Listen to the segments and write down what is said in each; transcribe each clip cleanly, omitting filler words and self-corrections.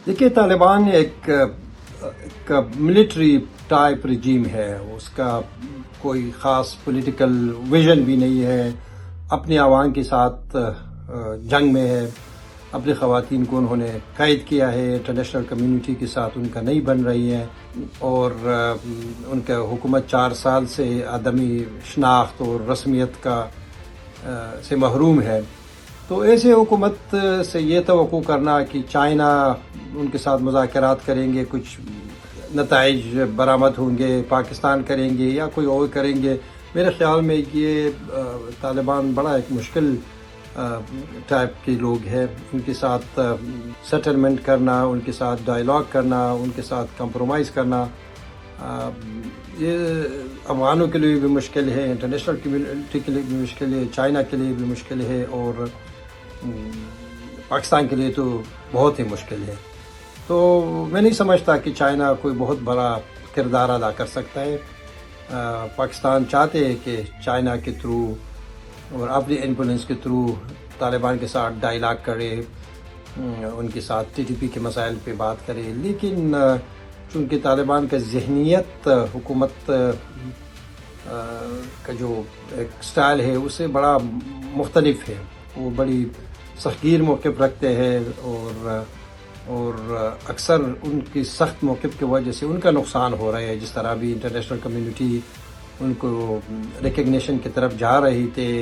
دیکھیے طالبان ایک military type رجیم ہے، اس کا کوئی خاص پولیٹیکل ویژن بھی نہیں ہے، اپنے عوام کے ساتھ جنگ میں ہے، اپنی خواتین کو انہوں نے قید کیا ہے، انٹرنیشنل کمیونٹی کے ساتھ ان کا نہیں بن رہی ہے، اور ان کا حکومت 4 سال سے عدمی شناخت اور رسمیت سے محروم ہے۔ تو ایسے حکومت سے یہ توقع کرنا کہ چائنا ان کے ساتھ مذاکرات کریں گے، کچھ نتائج برآمد ہوں گے، پاکستان کریں گے یا کوئی اور کریں گے، میرے خیال میں یہ طالبان بڑا ایک مشکل ٹائپ کے لوگ ہیں۔ ان کے ساتھ سیٹلمنٹ کرنا، ان کے ساتھ ڈائیلاگ کرنا، ان کے ساتھ کمپرومائز کرنا، یہ افغانوں کے لیے بھی مشکل ہے، انٹرنیشنل کمیونٹی کے لیے بھی مشکل ہے، چائنا کے لیے بھی مشکل ہے، اور پاکستان کے لیے تو بہت ہی مشکل ہے۔ تو میں نہیں سمجھتا کہ چائنا کوئی بہت بڑا کردار ادا کر سکتا ہے۔ پاکستان چاہتے ہیں کہ چائنا کے تھرو اور اپنی انفلوئنس کے تھرو طالبان کے ساتھ ڈائیلاگ کرے، ان کے ساتھ TTP کے مسائل پہ بات کرے، لیکن چونکہ طالبان کا ذہنیت حکومت کا جو ایک سٹائل ہے اس سے بڑا مختلف ہے، وہ بڑی سختگیر موقف رکھتے ہیں، اور اکثر ان کی سخت موقف کی وجہ سے ان کا نقصان ہو رہا ہے، جس طرح بھی انٹرنیشنل کمیونٹی ان کو ریکگنیشن کی طرف جا رہی تھے،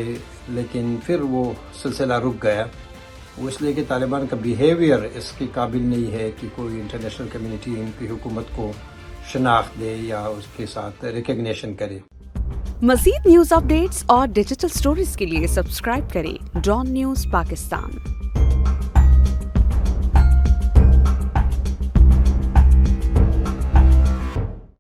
لیکن پھر وہ سلسلہ رک گیا، وہ اس لیے کہ طالبان کا بیہیویئر اس کے قابل نہیں ہے کہ کوئی انٹرنیشنل کمیونٹی ان کی حکومت کو شناخت دے یا اس کے ساتھ ریکگنیشن کرے۔ مزید نیوز اپ ڈیٹس اور ڈیجیٹل سٹوریز کے لیے سبسکرائب کریں ڈان نیوز پاکستان۔